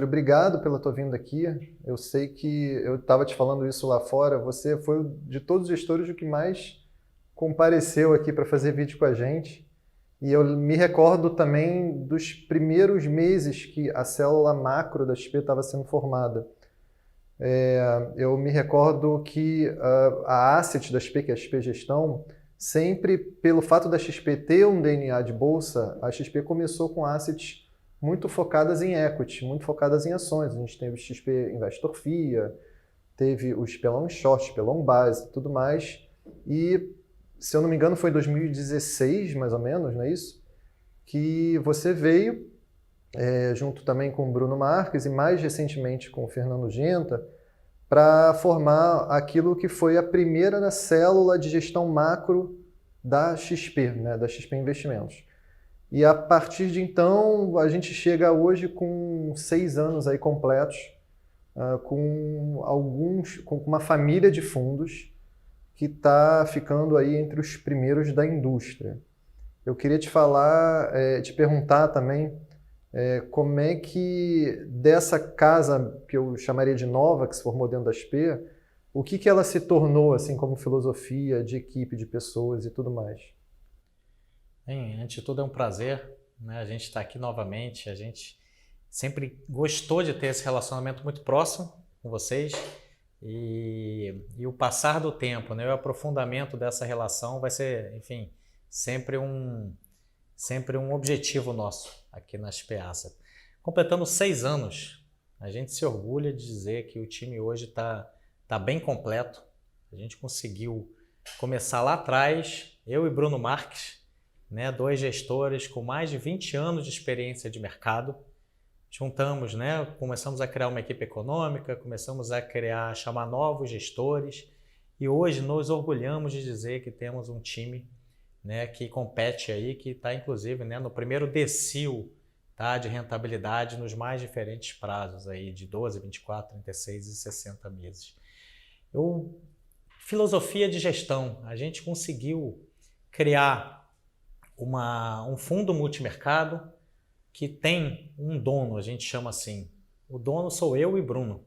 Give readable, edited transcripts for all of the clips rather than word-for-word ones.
Obrigado pela tua vinda aqui. Eu sei que eu estava te falando isso lá fora. Você foi de todos os gestores o que mais compareceu aqui para fazer vídeo com a gente. E eu me recordo também dos primeiros meses que a célula macro da XP estava sendo formada. Eu me recordo que a asset da XP, que é a XP Gestão, sempre pelo fato da XP ter um DNA de bolsa, a XP começou com assets muito focadas em equity, muito focadas em ações. A gente teve o XP Investor FIA, teve o XP Long Short, XP Long Base, tudo mais. E, se eu não me engano, foi em 2016, mais ou menos, não é isso? Que você veio, junto também com o Bruno Marques e mais recentemente com o Fernando Genta, para formar aquilo que foi a primeira célula de gestão macro da XP, né, da XP Investimentos. E a partir de então, a gente chega hoje com 6 anos aí completos, com uma família de fundos que está ficando aí entre os primeiros da indústria. Eu queria te perguntar também, como é que dessa casa, que eu chamaria de nova, que se formou dentro da XP, o que ela se tornou, assim, como filosofia de equipe, de pessoas e tudo mais? Bem, antes de tudo é um prazer, né? A gente está aqui novamente, a gente sempre gostou de ter esse relacionamento muito próximo com vocês e o passar do tempo, né? O aprofundamento dessa relação vai ser, enfim, sempre um objetivo nosso aqui na XP Asset. Completando 6 anos, a gente se orgulha de dizer que o time hoje tá bem completo. A gente conseguiu começar lá atrás, eu e Bruno Marques, né, 2 gestores com mais de 20 anos de experiência de mercado. Juntamos, né, começamos a criar uma equipe econômica, começamos a chamar novos gestores e hoje nos orgulhamos de dizer que temos um time, né, que compete aí, que está inclusive, né, no primeiro decil, tá, de rentabilidade nos mais diferentes prazos aí de 12, 24, 36 e 60 meses. Filosofia de gestão, a gente conseguiu criar um fundo multimercado que tem um dono, a gente chama assim. O dono sou eu e Bruno.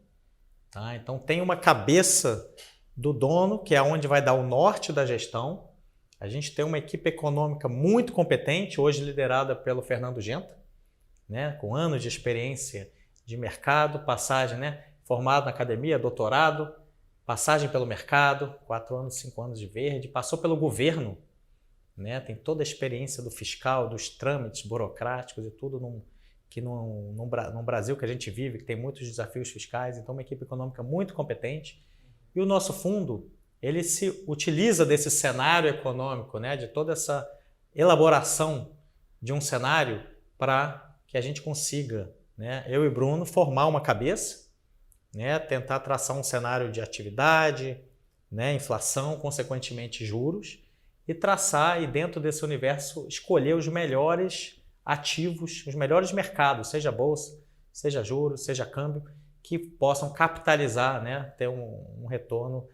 Tá? Então tem uma cabeça do dono, que é onde vai dar o norte da gestão. A gente tem uma equipe econômica muito competente, hoje liderada pelo Fernando Genta, né? Com anos de experiência de mercado, passagem, né? Formado na academia, doutorado, passagem pelo mercado, 4 anos, 5 anos de verde, passou pelo governo, né? Tem toda a experiência do fiscal, dos trâmites burocráticos e tudo num Brasil que a gente vive, que tem muitos desafios fiscais, então uma equipe econômica muito competente. E o nosso fundo, ele se utiliza desse cenário econômico, né? De toda essa elaboração de um cenário para que a gente consiga, né? Eu e Bruno, formar uma cabeça, né? Tentar traçar um cenário de atividade, né? Inflação, consequentemente juros, e traçar, e dentro desse universo, escolher os melhores ativos, os melhores mercados, seja bolsa, seja juros, seja câmbio, que possam capitalizar, né, ter um retorno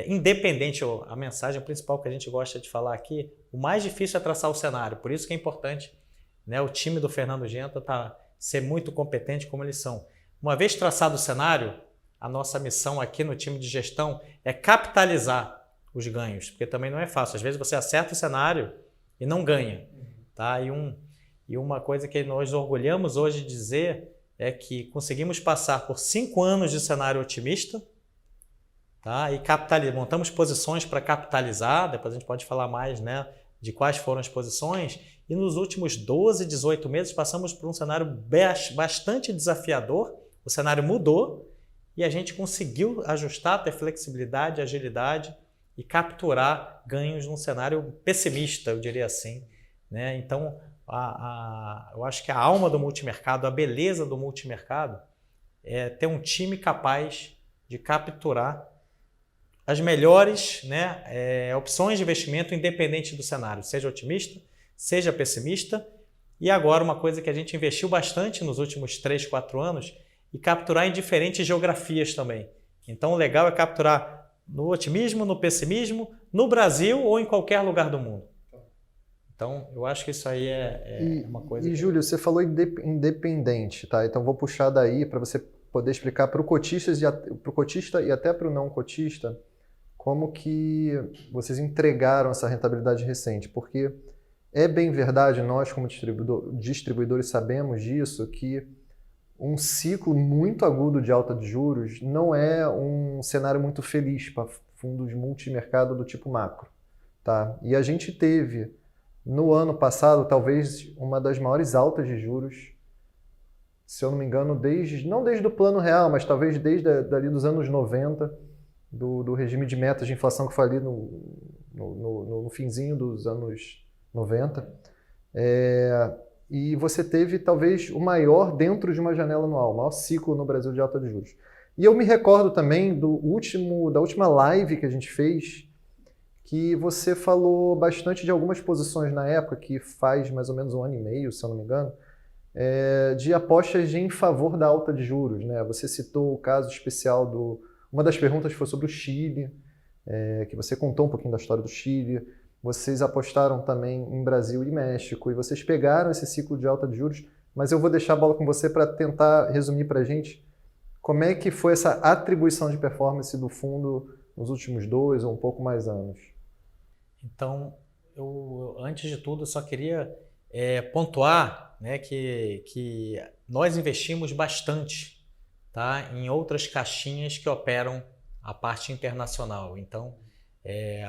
independente. A mensagem principal que a gente gosta de falar aqui, o mais difícil é traçar o cenário, por isso que é importante, né, o time do Fernando Genta ser muito competente como eles são. Uma vez traçado o cenário, a nossa missão aqui no time de gestão é capitalizar os ganhos, porque também não é fácil. Às vezes você acerta o cenário e não ganha. Tá? E uma coisa que nós orgulhamos hoje de dizer é que conseguimos passar por 5 anos de cenário otimista, tá? E montamos posições para capitalizar, depois a gente pode falar mais, né, de quais foram as posições, e nos últimos 12, 18 meses passamos por um cenário bastante desafiador, o cenário mudou e a gente conseguiu ajustar, ter flexibilidade, agilidade e capturar ganhos num cenário pessimista, eu diria assim, né? Então, eu acho que a alma do multimercado, a beleza do multimercado é ter um time capaz de capturar as melhores, né, opções de investimento independente do cenário, seja otimista, seja pessimista. E agora uma coisa que a gente investiu bastante nos últimos 3, 4 anos e capturar em diferentes geografias também. Então o legal é capturar no otimismo, no pessimismo, no Brasil ou em qualquer lugar do mundo. Então, eu acho que isso aí é uma coisa... E, Júlio, você falou independente, tá? Então, vou puxar daí para você poder explicar para o cotista e até para o não cotista como que vocês entregaram essa rentabilidade recente. Porque é bem verdade, nós como distribuidores sabemos disso, que um ciclo muito agudo de alta de juros não é um cenário muito feliz para fundos multimercado do tipo macro, tá? E a gente teve, no ano passado, talvez uma das maiores altas de juros, se eu não me engano, não desde o plano real, mas talvez desde dali dos anos 90, do regime de metas de inflação que foi ali no finzinho dos anos 90. E você teve talvez o maior dentro de uma janela anual, o maior ciclo no Brasil de alta de juros. E eu me recordo também da última live que a gente fez, que você falou bastante de algumas posições na época, que faz mais ou menos 1 ano e meio, se eu não me engano, de apostas em favor da alta de juros, né? Você citou o caso especial uma das perguntas foi sobre o Chile, que você contou um pouquinho da história do Chile. Vocês apostaram também em Brasil e México e vocês pegaram esse ciclo de alta de juros, mas eu vou deixar a bola com você para tentar resumir para a gente como é que foi essa atribuição de performance do fundo nos últimos 2 ou um pouco mais anos. Então, antes de tudo, eu só queria pontuar, né, que nós investimos bastante, tá, em outras caixinhas que operam a parte internacional. Então,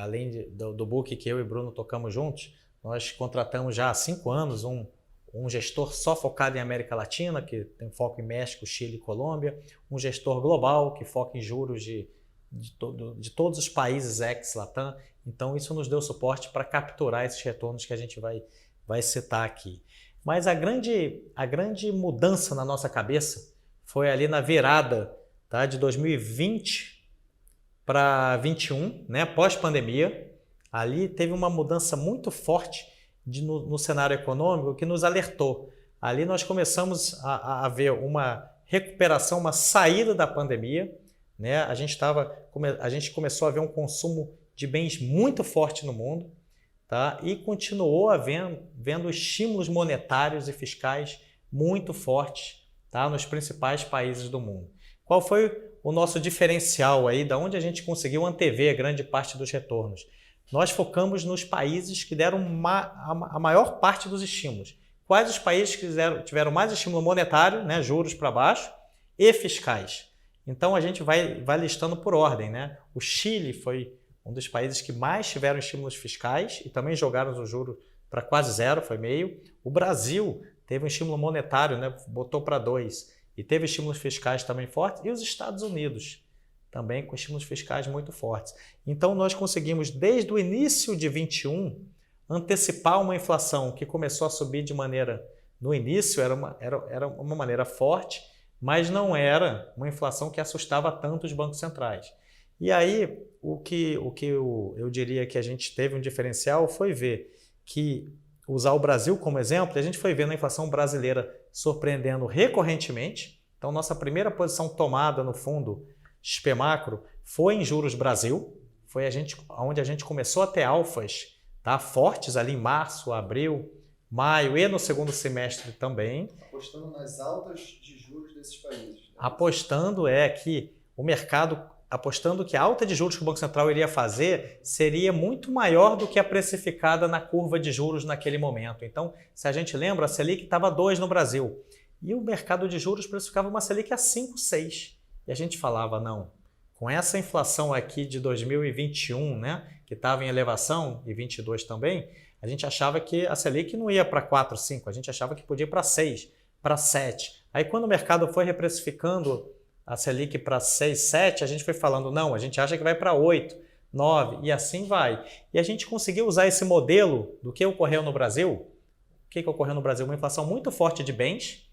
além do book que eu e Bruno tocamos juntos, nós contratamos já há 5 anos um gestor só focado em América Latina, que tem foco em México, Chile e Colômbia, um gestor global que foca em juros de todos os países ex-Latam. Então, isso nos deu suporte para capturar esses retornos que a gente vai citar aqui. Mas a grande mudança na nossa cabeça foi ali na virada, tá, de 2020 para 21, né, pós-pandemia. Ali teve uma mudança muito forte no cenário econômico que nos alertou. Ali nós começamos a ver uma recuperação, uma saída da pandemia, né? A gente começou a ver um consumo de bens muito forte no mundo, tá? E continuou vendo estímulos monetários e fiscais muito fortes, tá, nos principais países do mundo. Qual foi o nosso diferencial aí, da onde a gente conseguiu antever grande parte dos retornos? Nós focamos nos países que deram a maior parte dos estímulos. Quais os países que tiveram mais estímulo monetário, né, juros para baixo, e fiscais? Então a gente vai listando por ordem, né? O Chile foi um dos países que mais tiveram estímulos fiscais e também jogaram o juro para quase zero, foi meio. O Brasil teve um estímulo monetário, né, botou para 2. E teve estímulos fiscais também fortes, e os Estados Unidos também com estímulos fiscais muito fortes. Então nós conseguimos, desde o início de 21, antecipar uma inflação que começou a subir de maneira... No início era uma maneira forte, mas não era uma inflação que assustava tanto os bancos centrais. E aí, o que eu diria que a gente teve um diferencial foi ver que, usar o Brasil como exemplo, a gente foi vendo a inflação brasileira surpreendendo recorrentemente. Então, nossa primeira posição tomada no fundo XP Macro foi em juros Brasil. Foi onde a gente começou a ter alfas, tá, fortes ali em março, abril, maio e no segundo semestre também. Apostando nas altas de juros desses países. Né? Apostando que o mercado... apostando que a alta de juros que o Banco Central iria fazer seria muito maior do que a precificada na curva de juros naquele momento. Então, se a gente lembra, a Selic estava 2 no Brasil e o mercado de juros precificava uma Selic a 5, 6. E a gente falava, não, com essa inflação aqui de 2021, né, que estava em elevação, e 22 também, a gente achava que a Selic não ia para 4, 5, a gente achava que podia ir para 6, para 7. Aí quando o mercado foi reprecificando a Selic para 6, 7, a gente foi falando, não, a gente acha que vai para 8, 9 e assim vai. E a gente conseguiu usar esse modelo do que ocorreu no Brasil. O que ocorreu no Brasil? Uma inflação muito forte de bens,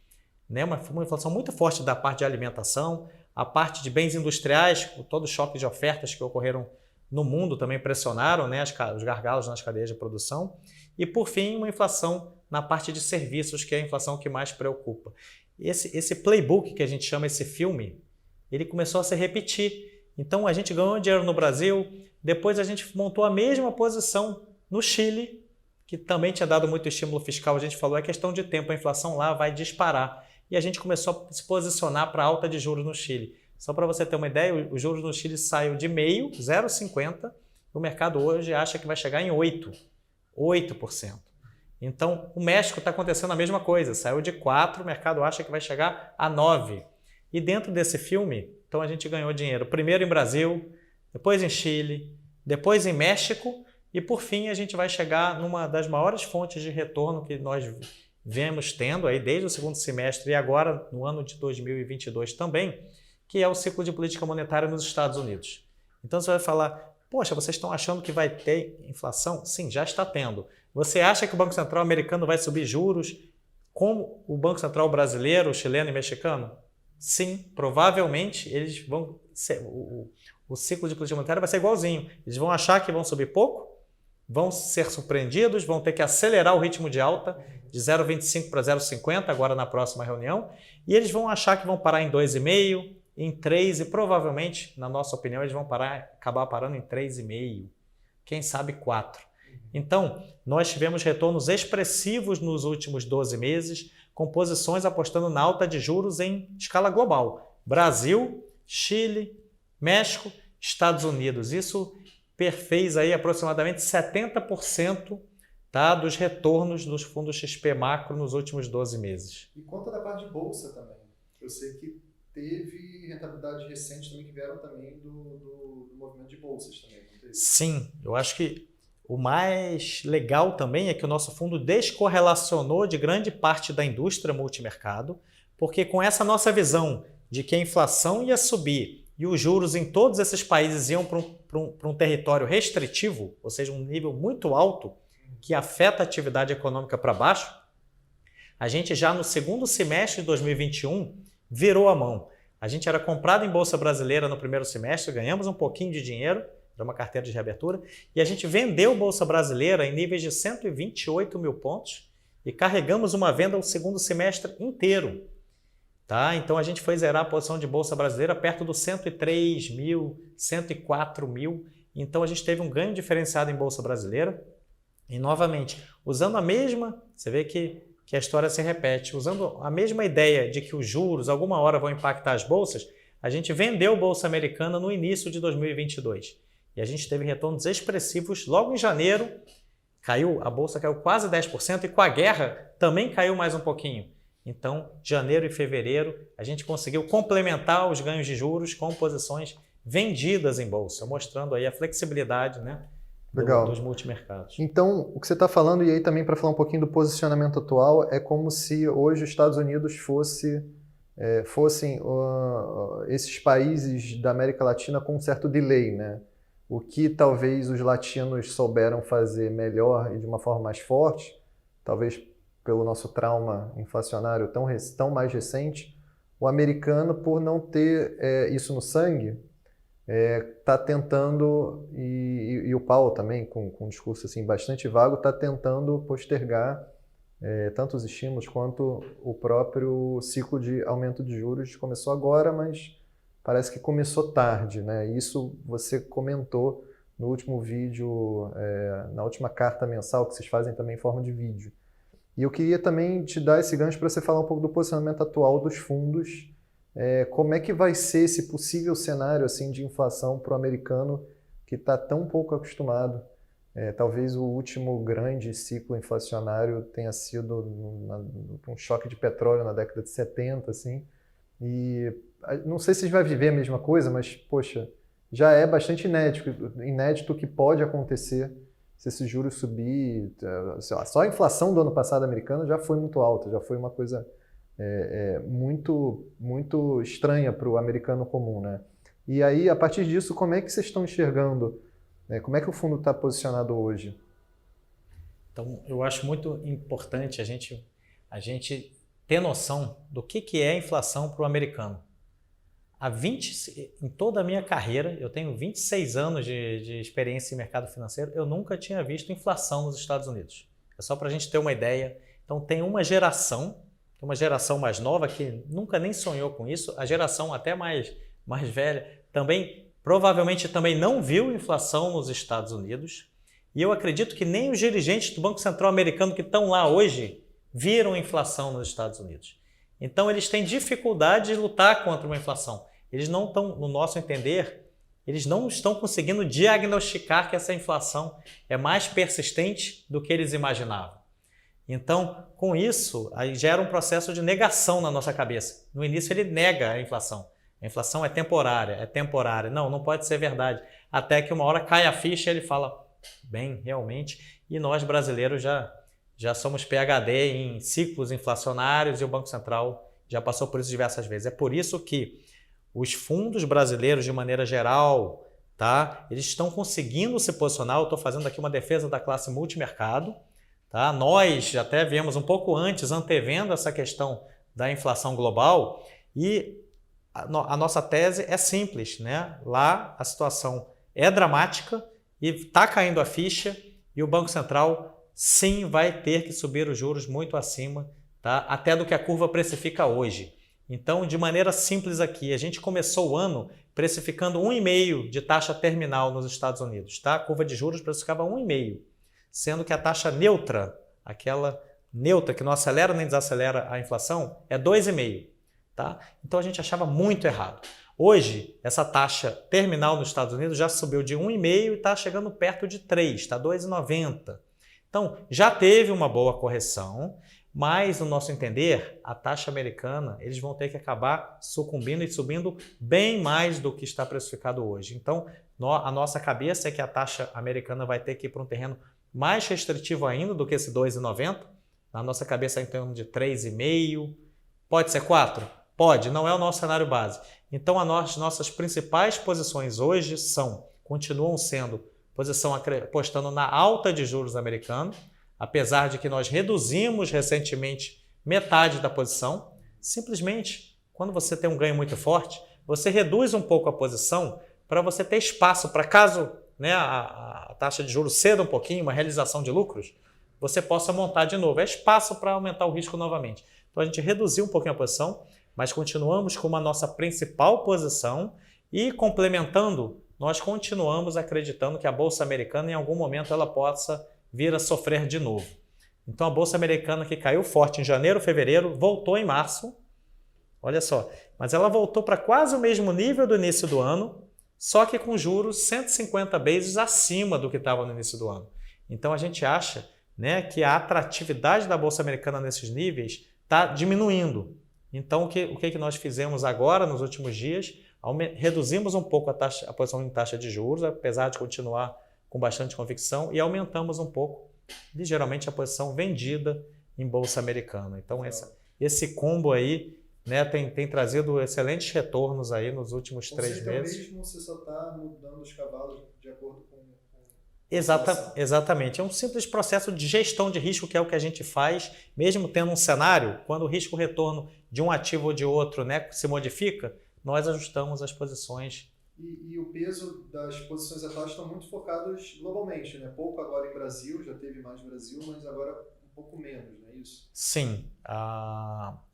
né? Uma inflação muito forte da parte de alimentação, a parte de bens industriais, com todo o choque de ofertas que ocorreram no mundo também pressionaram, né, os gargalos nas cadeias de produção. E, por fim, uma inflação na parte de serviços, que é a inflação que mais preocupa. Esse playbook que a gente chama, esse filme, ele começou a se repetir. Então a gente ganhou dinheiro no Brasil, depois a gente montou a mesma posição no Chile, que também tinha dado muito estímulo fiscal, a gente falou, é questão de tempo, a inflação lá vai disparar. E a gente começou a se posicionar para alta de juros no Chile. Só para você ter uma ideia, os juros no Chile saiu de meio, 0,50%, o mercado hoje acha que vai chegar em 8%. Então, o México está acontecendo a mesma coisa, saiu de 4%, o mercado acha que vai chegar a 9%. E dentro desse filme, então a gente ganhou dinheiro, primeiro em Brasil, depois em Chile, depois em México, e por fim a gente vai chegar numa das maiores fontes de retorno que nós vemos tendo aí desde o segundo semestre e agora no ano de 2022 também, que é o ciclo de política monetária nos Estados Unidos. Então você vai falar, poxa, vocês estão achando que vai ter inflação? Sim, já está tendo. Você acha que o Banco Central americano vai subir juros como o Banco Central brasileiro, chileno e mexicano? Sim, provavelmente eles vão ser, o ciclo de política monetária vai ser igualzinho. Eles vão achar que vão subir pouco, vão ser surpreendidos, vão ter que acelerar o ritmo de alta de 0,25 para 0,50 agora na próxima reunião, e eles vão achar que vão parar em 2,5, em 3 e provavelmente, na nossa opinião, eles vão acabar parando em 3,5, quem sabe 4. Então, nós tivemos retornos expressivos nos últimos 12 meses, com posições apostando na alta de juros em escala global. Brasil, Chile, México, Estados Unidos. Isso perfez aí aproximadamente 70%, tá, dos retornos dos fundos XP Macro nos últimos 12 meses. E conta da parte de bolsa também. Eu sei que teve rentabilidades recentes também que vieram também do movimento de bolsas também. Sim, eu acho que o mais legal também é que o nosso fundo descorrelacionou de grande parte da indústria multimercado, porque com essa nossa visão de que a inflação ia subir e os juros em todos esses países iam para um território restritivo, ou seja, um nível muito alto, que afeta a atividade econômica para baixo, a gente já no segundo semestre de 2021 virou a mão. A gente era comprado em Bolsa Brasileira no primeiro semestre, ganhamos um pouquinho de dinheiro, era uma carteira de reabertura, e a gente vendeu Bolsa Brasileira em níveis de 128 mil pontos e carregamos uma venda o segundo semestre inteiro. Tá? Então a gente foi zerar a posição de Bolsa Brasileira perto dos 103 mil, 104 mil. Então a gente teve um ganho diferenciado em Bolsa Brasileira. E novamente, usando a mesma, você vê que a história se repete, usando a mesma ideia de que os juros alguma hora vão impactar as bolsas, a gente vendeu Bolsa Americana no início de 2022. E a gente teve retornos expressivos logo em janeiro, a bolsa caiu quase 10% e com a guerra também caiu mais um pouquinho. Então, janeiro e fevereiro, a gente conseguiu complementar os ganhos de juros com posições vendidas em bolsa, mostrando aí a flexibilidade, né, dos multimercados. Então, o que você está falando, e aí também para falar um pouquinho do posicionamento atual, é como se hoje os Estados Unidos fossem esses países da América Latina com um certo delay, né? O que talvez os latinos souberam fazer melhor e de uma forma mais forte, talvez pelo nosso trauma inflacionário tão mais recente, o americano, por não ter isso no sangue, está tentando, e o Powell também, com um discurso assim, bastante vago, está tentando postergar tanto os estímulos quanto o próprio ciclo de aumento de juros. Começou agora, mas parece que começou tarde, né? Isso você comentou no último vídeo, na última carta mensal que vocês fazem também em forma de vídeo. E eu queria também te dar esse gancho para você falar um pouco do posicionamento atual dos fundos. Como é que vai ser esse possível cenário assim, de inflação para o americano que está tão pouco acostumado? Talvez o último grande ciclo inflacionário tenha sido um choque de petróleo na década de 70, assim. E não sei se a gente vai viver a mesma coisa, mas, poxa, já é bastante inédito o que pode acontecer se esses juros subir. Só a inflação do ano passado americana já foi muito alta, já foi uma coisa muito, muito estranha para o americano comum, né? E aí, a partir disso, como é que vocês estão enxergando? Como é que o fundo está posicionado hoje? Então, eu acho muito importante a gente ter noção do que é a inflação para o americano. Em toda a minha carreira, eu tenho 26 anos de experiência em mercado financeiro, eu nunca tinha visto inflação nos Estados Unidos. É só para a gente ter uma ideia. Então, tem uma geração mais nova que nunca nem sonhou com isso, a geração até mais velha também provavelmente também não viu inflação nos Estados Unidos. E eu acredito que nem os dirigentes do Banco Central americano que estão lá hoje viram inflação nos Estados Unidos. Então, eles têm dificuldade de lutar contra uma inflação. Eles não estão, no nosso entender, eles não estão conseguindo diagnosticar que essa inflação é mais persistente do que eles imaginavam. Então, com isso, aí gera um processo de negação na nossa cabeça. No início, ele nega a inflação. A inflação é temporária, é temporária. Não, não pode ser verdade. Até que uma hora cai a ficha e ele fala, bem, realmente, e nós brasileiros já somos PhD em ciclos inflacionários e o Banco Central já passou por isso diversas vezes. É por isso que os fundos brasileiros, de maneira geral, tá, eles estão conseguindo se posicionar. Eu estou fazendo aqui uma defesa da classe multimercado. Tá? Nós até viemos um pouco antes, antevendo essa questão da inflação global, e a nossa tese é simples, né? Lá a situação é dramática e está caindo a ficha, e o Banco Central sim vai ter que subir os juros muito acima, tá? Até do que a curva precifica hoje. Então, de maneira simples aqui, a gente começou o ano precificando 1,5% de taxa terminal nos Estados Unidos. Tá? A curva de juros precificava 1,5%, sendo que a taxa neutra, aquela neutra que não acelera nem desacelera a inflação, é 2,5%. Tá? Então, a gente achava muito errado. Hoje, essa taxa terminal nos Estados Unidos já subiu de 1,5% e está chegando perto de 3%, está 2,90%. Então, já teve uma boa correção, mas, no nosso entender, a taxa americana, eles vão ter que acabar sucumbindo e subindo bem mais do que está precificado hoje. Então, a nossa cabeça é que a taxa americana vai ter que ir para um terreno mais restritivo ainda do que esse 2,90. Na nossa cabeça é em torno de 3,5%. Pode ser 4%? Pode, não é o nosso cenário base. Então, as nossas principais posições hoje continuam sendo posição apostando na alta de juros americano, apesar de que nós reduzimos recentemente metade da posição. Simplesmente, quando você tem um ganho muito forte, você reduz um pouco a posição para você ter espaço para caso, né, a taxa de juros ceda um pouquinho, uma realização de lucros, você possa montar de novo. É espaço para aumentar o risco novamente. Então a gente reduziu um pouquinho a posição, mas continuamos com a nossa principal posição e complementando, nós continuamos acreditando que a Bolsa Americana em algum momento ela possa vir a sofrer de novo. Então a Bolsa Americana que caiu forte em janeiro, fevereiro, voltou em março, olha só, mas ela voltou para quase o mesmo nível do início do ano, só que com juros 150 bases acima do que estava no início do ano. Então a gente acha, né, que a atratividade da Bolsa Americana nesses níveis está diminuindo. Então o que nós fizemos agora nos últimos dias? Reduzimos um pouco a posição em taxa de juros, apesar de continuar com bastante convicção, e aumentamos um pouco, ligeiramente, a posição vendida em Bolsa Americana. Então esse combo aí, né, tem trazido excelentes retornos aí nos últimos 3 meses. Mesmo você só está mudando os cavalos de acordo com... Exatamente. É um simples processo de gestão de risco, que é o que a gente faz, mesmo tendo um cenário, quando o risco-retorno de um ativo ou de outro, né, se modifica, nós ajustamos as posições. E o peso das posições atuais estão muito focados globalmente, né? Pouco agora em Brasil, já teve mais Brasil, mas agora um pouco menos, não é isso? Sim.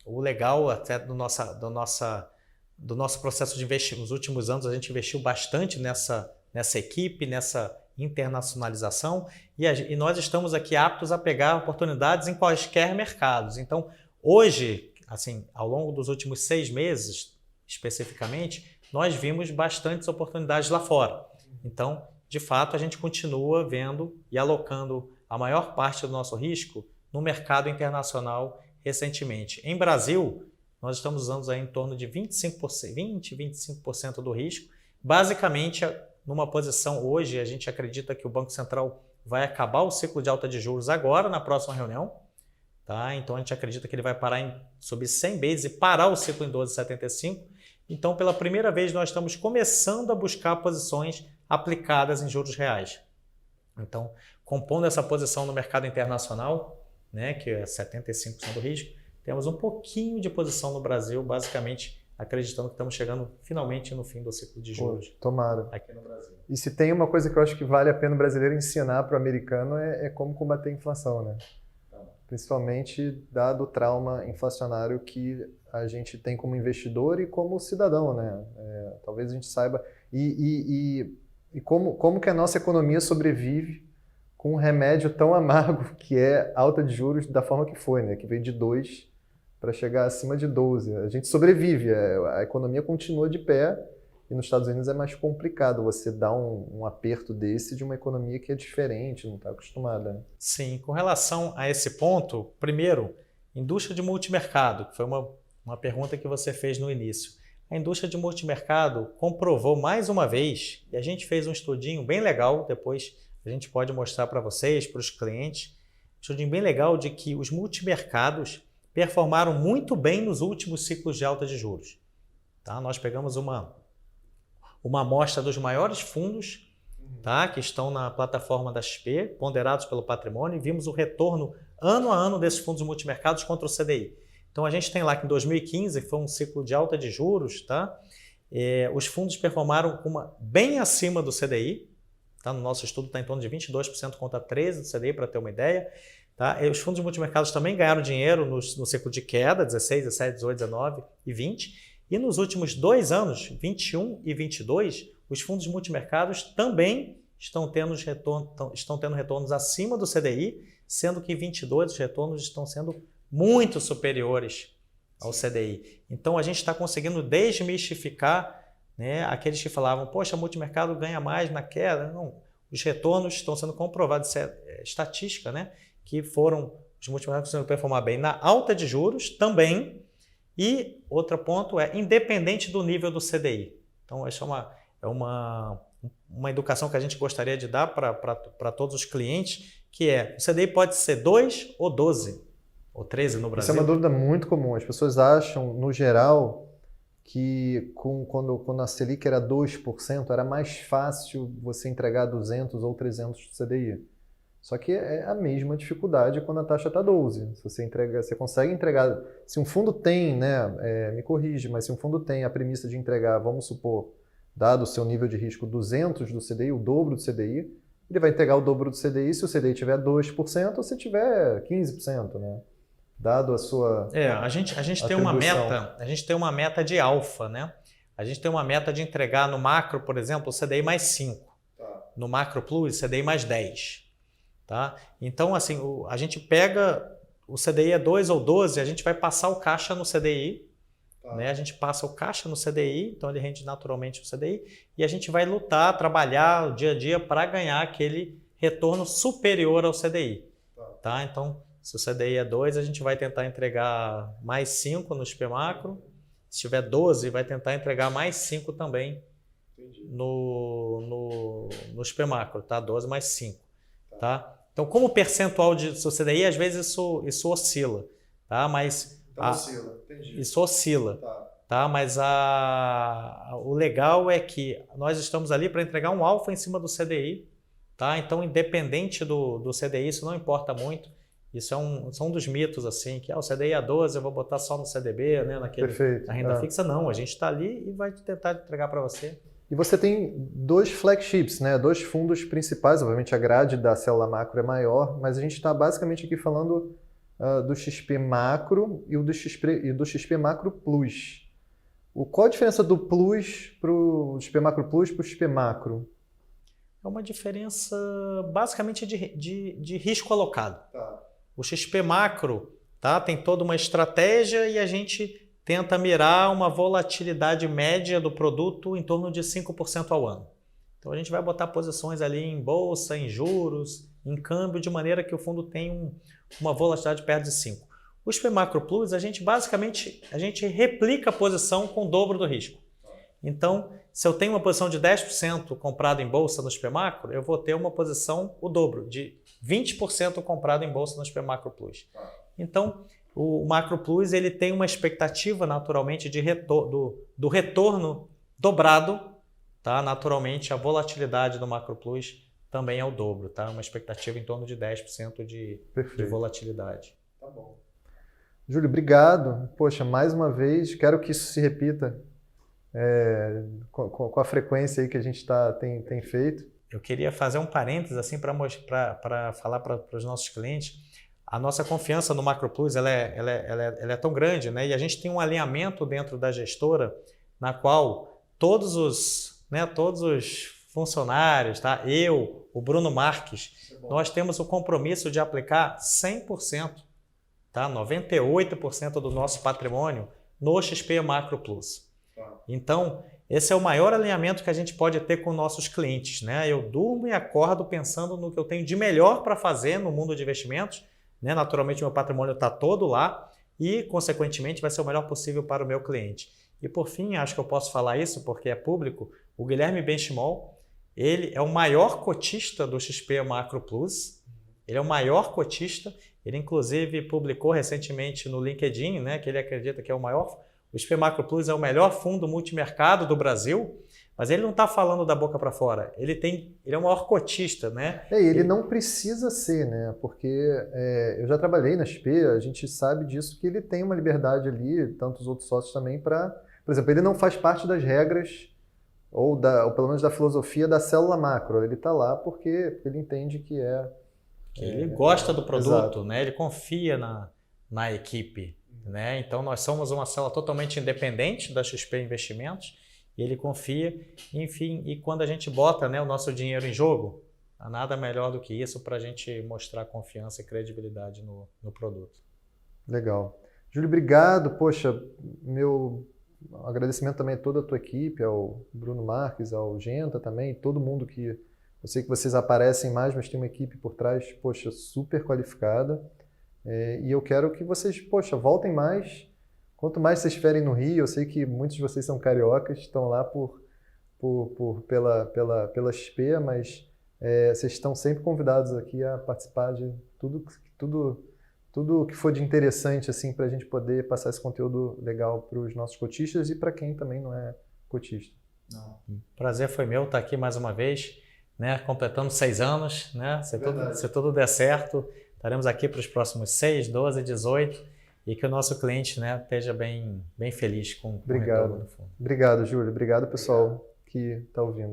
O legal até do nosso processo de investimento, nos últimos anos a gente investiu bastante nessa equipe, nessa internacionalização, e nós estamos aqui aptos a pegar oportunidades em quaisquer mercados. Então, hoje, assim, ao longo dos últimos 6 meses, especificamente, nós vimos bastantes oportunidades lá fora. Então, de fato, a gente continua vendo e alocando a maior parte do nosso risco no mercado internacional recentemente. Em Brasil, nós estamos usando aí em torno de 25% do risco. Basicamente, numa posição hoje, a gente acredita que o Banco Central vai acabar o ciclo de alta de juros agora, na próxima reunião. Tá? Então, a gente acredita que ele vai parar em subir 100 bases e parar o ciclo em 12,75. Então, pela primeira vez, nós estamos começando a buscar posições aplicadas em juros reais. Então, compondo essa posição no mercado internacional, né, que é 75% do risco, temos um pouquinho de posição no Brasil, basicamente acreditando que estamos chegando finalmente no fim do ciclo de juros. Tomara. Aqui no Brasil. E se tem uma coisa que eu acho que vale a pena o brasileiro ensinar para o americano é como combater a inflação, né? Principalmente dado o trauma inflacionário que a gente tem como investidor e como cidadão, né? Talvez a gente saiba. E como que a nossa economia sobrevive com um remédio tão amargo que é alta de juros da forma que foi, né? Que veio de 2 para chegar acima de 12. A gente sobrevive, a economia continua de pé e nos Estados Unidos é mais complicado você dar um aperto desse de uma economia que é diferente, não está acostumada. Né? Sim, com relação a esse ponto, primeiro, indústria de multimercado, que foi uma pergunta que você fez no início. A indústria de multimercado comprovou mais uma vez, e a gente fez um estudinho bem legal, depois a gente pode mostrar para vocês, para os clientes, um estudinho bem legal de que os multimercados performaram muito bem nos últimos ciclos de alta de juros. Tá? Nós pegamos uma amostra dos maiores fundos, tá? Que estão na plataforma da XP, ponderados pelo patrimônio, e vimos o retorno ano a ano desses fundos multimercados contra o CDI. Então a gente tem lá que em 2015 foi um ciclo de alta de juros, tá? Os fundos performaram bem acima do CDI, tá? No nosso estudo está em torno de 22% contra 13% do CDI, para ter uma ideia. Tá? Os fundos multimercados também ganharam dinheiro no ciclo de queda, 16, 17, 18, 19 e 20. E nos últimos 2 anos, 21 e 22, os fundos multimercados também estão tendo retornos acima do CDI, sendo que em 22 os retornos estão sendo muito superiores ao CDI. Então a gente está conseguindo desmistificar, né, aqueles que falavam, poxa, multimercado ganha mais na queda. Não, os retornos estão sendo comprovados, isso é estatística, né, que foram os multimercados conseguindo performar bem na alta de juros também. E outro ponto é independente do nível do CDI. Então essa é uma educação que a gente gostaria de dar para todos os clientes, que é o CDI pode ser 2 ou 12 ou 13 no Brasil. Isso é uma dúvida muito comum. As pessoas acham, no geral, que quando a Selic era 2%, era mais fácil você entregar 200 ou 300 de CDI. Só que é a mesma dificuldade quando a taxa está 12. Se você consegue entregar... Se um fundo tem, né, me corrige, mas se um fundo tem a premissa de entregar, vamos supor, dado o seu nível de risco, 200 do CDI, o dobro do CDI, ele vai entregar o dobro do CDI se o CDI tiver 2% ou se tiver 15%, né? Dado a sua a gente tem uma meta, a gente tem uma meta de alfa, né? A gente tem uma meta de entregar no macro, por exemplo, o CDI mais 5. Tá. No macro plus, CDI mais 10. Tá? Então, assim, a gente pega o CDI é 2 ou 12, a gente vai passar o caixa no CDI, tá. Né? A gente passa o caixa no CDI, então ele rende naturalmente o CDI, e a gente vai lutar, trabalhar o dia a dia para ganhar aquele retorno superior ao CDI. Tá? Então, se o CDI é 2, a gente vai tentar entregar mais 5 no XP Macro, se tiver 12, vai tentar entregar mais 5 também no XP Macro, tá? 12 mais 5. Tá? Então, como percentual de CDI, às vezes isso oscila, tá? Mas oscila, entendi. Isso oscila, tá? Mas o legal é que nós estamos ali para entregar um alfa em cima do CDI, tá? Então, independente do CDI, isso não importa muito. Isso é um dos mitos, assim, que o CDI é 12, eu vou botar só no CDB, né? Na renda fixa. Não, a gente está ali e vai tentar entregar para você. E você tem 2 flagships, né? 2 fundos principais, obviamente a grade da célula macro é maior, mas a gente está basicamente aqui falando do XP Macro e do XP Macro Plus. Qual a diferença do Plus para o XP Macro Plus para o XP Macro? É uma diferença basicamente de risco alocado. Tá. O XP Macro, tá, tem toda uma estratégia e a gente tenta mirar uma volatilidade média do produto em torno de 5% ao ano. Então a gente vai botar posições ali em bolsa, em juros, em câmbio, de maneira que o fundo tenha uma volatilidade perto de 5%. O XP Macro Plus, a gente replica a posição com o dobro do risco. Então, se eu tenho uma posição de 10% comprado em bolsa no XP Macro, eu vou ter uma posição, o dobro, de 20% comprado em bolsa no XP Macro Plus. Então, o Macro Plus ele tem uma expectativa, naturalmente, do retorno dobrado. Tá? Naturalmente, a volatilidade do Macro Plus também é o dobro. Tá? Uma expectativa em torno de 10% de volatilidade. Tá bom. Júlio, obrigado. Poxa, mais uma vez, quero que isso se repita com a frequência aí que a gente tem feito. Eu queria fazer um parênteses assim, para falar para os nossos clientes. A nossa confiança no Macro Plus ela é tão grande, né? E a gente tem um alinhamento dentro da gestora na qual todos os funcionários, tá? Eu, o Bruno Marques, nós temos o compromisso de aplicar 100%, tá? 98% do nosso patrimônio no XP Macro Plus. Então, esse é o maior alinhamento que a gente pode ter com nossos clientes, né? Eu durmo e acordo pensando no que eu tenho de melhor para fazer no mundo de investimentos, né? Naturalmente, meu patrimônio está todo lá e, consequentemente, vai ser o melhor possível para o meu cliente. E, por fim, acho que eu posso falar isso porque é público, o Guilherme Benchimol, ele é o maior cotista do XP Macro Plus, ele é o maior cotista, ele, inclusive, publicou recentemente no LinkedIn, né, que ele acredita que é o maior. O XP Macro Plus é o melhor fundo multimercado do Brasil, mas ele não está falando da boca para fora. Ele é o maior cotista, né? Ele não precisa ser, né? Porque eu já trabalhei na XP, a gente sabe disso, que ele tem uma liberdade ali, tantos outros sócios também, para... Por exemplo, ele não faz parte das regras, ou pelo menos da filosofia da célula macro. Ele está lá porque ele entende que ele gosta do produto, exato. né? Ele confia na equipe. Né? Então, nós somos uma célula totalmente independente da XP Investimentos e ele confia, enfim, e quando a gente bota, né, o nosso dinheiro em jogo, não há nada melhor do que isso para a gente mostrar confiança e credibilidade no produto. Legal. Júlio, obrigado. Poxa, meu agradecimento também a toda a tua equipe, ao Bruno Marques, ao Genta também, todo mundo que... Eu sei que vocês aparecem mais, mas tem uma equipe por trás, poxa, super qualificada. E eu quero que vocês, poxa, voltem mais. Quanto mais vocês estiverem no Rio, eu sei que muitos de vocês são cariocas, estão lá pela XP, mas vocês estão sempre convidados aqui a participar de tudo que for de interessante assim, para a gente poder passar esse conteúdo legal para os nossos cotistas e para quem também não é cotista. Prazer foi meu estar aqui mais uma vez, né? Completando 6 anos, né? Se tudo der certo, estaremos aqui para os próximos 6, 12, 18 e que o nosso cliente, né, esteja bem feliz com o retorno do fundo. Obrigado, Júlio. Obrigado, pessoal que está ouvindo.